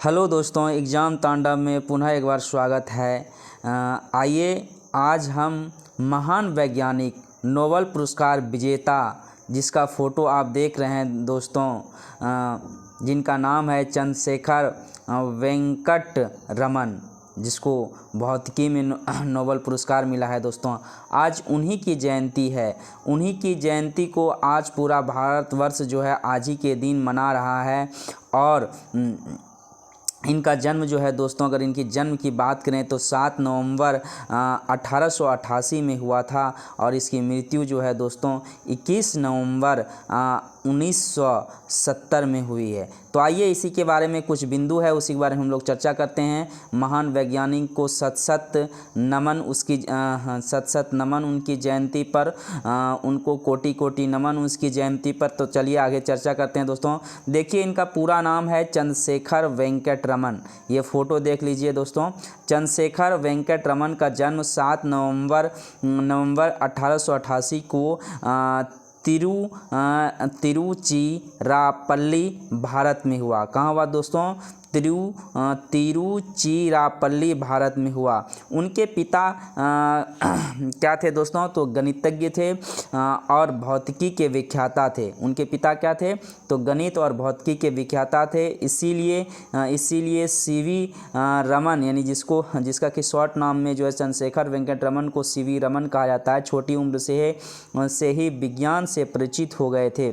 Hello दोस्तों, exam तांडव में पुनः एक बार स्वागत है। आइए आज हम महान वैज्ञानिक नोबेल पुरस्कार विजेता जिसका फ़ोटो आप देख रहे हैं दोस्तों, जिनका नाम है चंद्रशेखर वेंकट रमन, जिसको भौतिकी में नोबेल पुरस्कार मिला है दोस्तों। आज उन्हीं की जयंती है। उन्हीं की जयंती को आज पूरा भारतवर्ष जो है आज ही के दिन मना रहा है। और इनका जन्म जो है दोस्तों, अगर इनकी जन्म की बात करें तो 7 नवंबर 1888 में हुआ था और इसकी मृत्यु जो है दोस्तों 21 नवंबर 1970 में हुई है। तो आइए इसी के बारे में कुछ बिंदु है उसी के बारे में हम लोग चर्चा करते हैं। महान वैज्ञानिक को सत नमन, सत नमन उनकी जयंती पर, उनको कोटि कोटि नमन उसकी जयंती पर। तो चलिए आगे चर्चा करते हैं दोस्तों। देखिए, इनका पूरा नाम है चंद्रशेखर वेंकट रमन। ये फ़ोटो देख लीजिए दोस्तों। चंद्रशेखर वेंकट रमन का जन्म 7 नवंबर 1888 को तिरुचिरापल्ली भारत में हुआ। कहाँ हुआ दोस्तों? तिरुचिरापल्ली भारत में हुआ। उनके पिता क्या थे दोस्तों? तो गणितज्ञ थे और भौतिकी के विख्याता थे। उनके पिता क्या थे? तो गणित और भौतिकी के विख्याता थे। इसीलिए सीवी रमन, यानी जिसका कि शॉर्ट नाम में जो है चंद्रशेखर वेंकट रमन को सीवी रमन कहा जाता है। छोटी उम्र से ही विज्ञान से परिचित हो गए थे।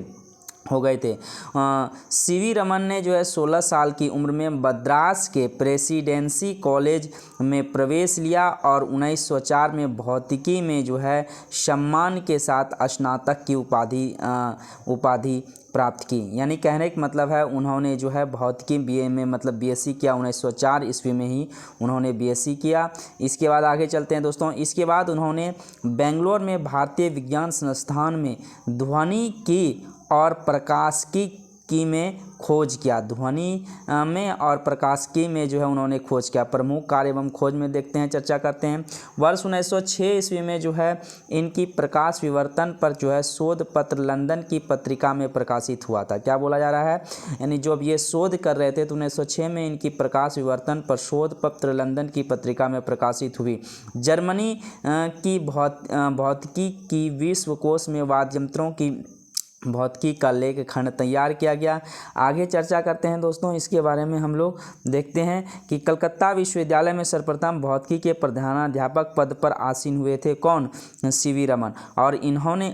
सीवी रमन ने जो है 16 साल की उम्र में मद्रास के प्रेसिडेंसी कॉलेज में प्रवेश लिया और 1904 में भौतिकी में जो है सम्मान के साथ स्नातक की उपाधि प्राप्त की। यानी कहने का मतलब है उन्होंने जो है भौतिकी बीए में मतलब बीएससी किया। 1904 ईस्वी में ही उन्होंने बीएससी किया। इसके बाद आगे चलते हैं दोस्तों। इसके बाद उन्होंने बेंगलोर में भारतीय विज्ञान संस्थान में ध्वनिकी और प्रकाशिकी में खोज किया। ध्वनि में और प्रकाशिकी में जो है उन्होंने खोज किया। प्रमुख कार्य एवं खोज में देखते हैं, चर्चा करते हैं। वर्ष 1906 ईस्वी में जो है इनकी प्रकाश विवर्तन पर जो है शोध पत्र लंदन की पत्रिका में प्रकाशित हुआ था। क्या बोला जा रहा है? यानी जो अब ये शोध कर रहे थे तो 1906 में इनकी प्रकाश विवर्तन पर शोध पत्र लंदन की पत्रिका में प्रकाशित हुई। जर्मनी की भौतिकी की विश्वकोश में वाद्य यंत्रों की भौतिकी का लेख खंड तैयार किया गया। आगे चर्चा करते हैं दोस्तों। इसके बारे में हम लोग देखते हैं कि कलकत्ता विश्वविद्यालय में सर्वप्रथम भौतिकी के प्रधानाध्यापक पद पर आसीन हुए थे। कौन? सीवी रमन। और इन्होंने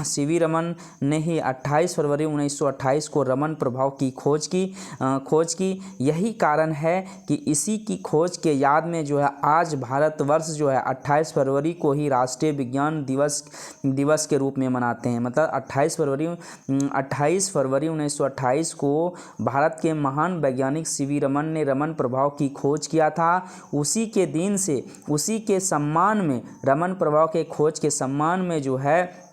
सीवी रमन ने ही 28 फरवरी 1928 को रमन प्रभाव की खोज की। यही कारण है कि इसी की खोज के याद में जो है आज भारतवर्ष जो है 28 फरवरी को ही राष्ट्रीय विज्ञान दिवस के रूप में मनाते हैं। मतलब 28 फरवरी 1928 को भारत के महान वैज्ञानिक सीवी रमन ने रमन प्रभाव की खोज किया था। उसी के दिन से उसी के सम्मान में रमन प्रभाव के खोज के सम्मान में जो है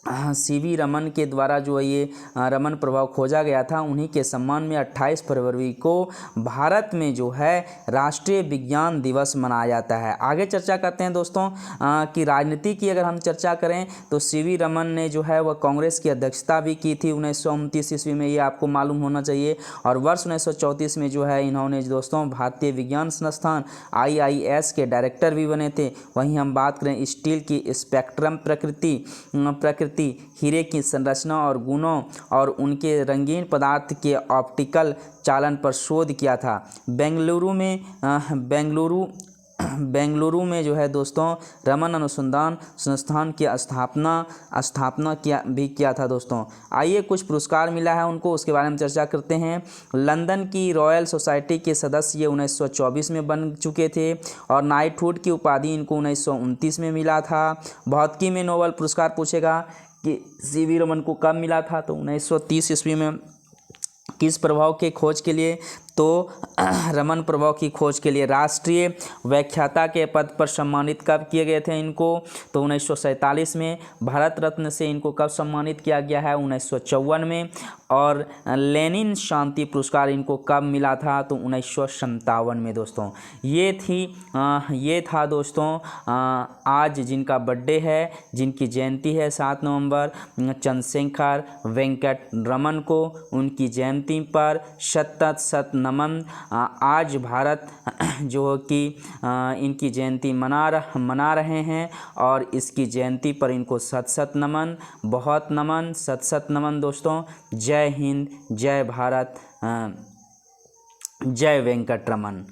सीवी रमन के द्वारा जो ये रमन प्रभाव खोजा गया था, उन्हीं के सम्मान में 28 फरवरी को भारत में जो है राष्ट्रीय विज्ञान दिवस मनाया जाता है। आगे चर्चा करते हैं दोस्तों कि राजनीति की अगर हम चर्चा करें तो सीवी रमन ने जो है वह कांग्रेस की अध्यक्षता भी की थी 1929 ईस्वी में, ये आपको मालूम होना चाहिए। और वर्ष 1934 में जो है इन्होंने दोस्तों भारतीय विज्ञान संस्थान IIS के डायरेक्टर भी बने थे। वहीं हम बात करें स्टील की स्पेक्ट्रम प्रकृति, हीरे की संरचना और गुणों और उनके रंगीन पदार्थ के ऑप्टिकल चालन पर शोध किया था। बेंगलुरु में जो है दोस्तों रमन अनुसंधान संस्थान की स्थापना किया था दोस्तों। आइए कुछ पुरस्कार मिला है उनको, उसके बारे में चर्चा करते हैं। लंदन की रॉयल सोसाइटी के सदस्य ये 1924 में बन चुके थे और नाइटहुड की उपाधि इनको 1929 में मिला था। भौतिकी में नोबेल पुरस्कार पूछेगा कि सीवी रमन को कब मिला था, तो 1930 ईस्वी में। किस प्रभाव के खोज के लिए? तो रमन प्रभाव की खोज के लिए। राष्ट्रीय व्याख्याता के पद पर सम्मानित कब किए गए थे इनको? तो 1947 में। भारत रत्न से इनको कब सम्मानित किया गया है? 1954 में। और लेनिन शांति पुरस्कार इनको कब मिला था, तो 1957 में दोस्तों। ये था दोस्तों आज जिनका बर्थडे है, जिनकी जयंती है 7 नवंबर, चंद्रशेखर वेंकट रमन को, उनकी जयंती पर शत नमन। आज भारत जो कि इनकी जयंती मना रहे हैं और इसकी जयंती पर इनको शत नमन, बहुत नमन, शत नमन दोस्तों। जय हिंद, जय भारत, जय वेंकट रमन।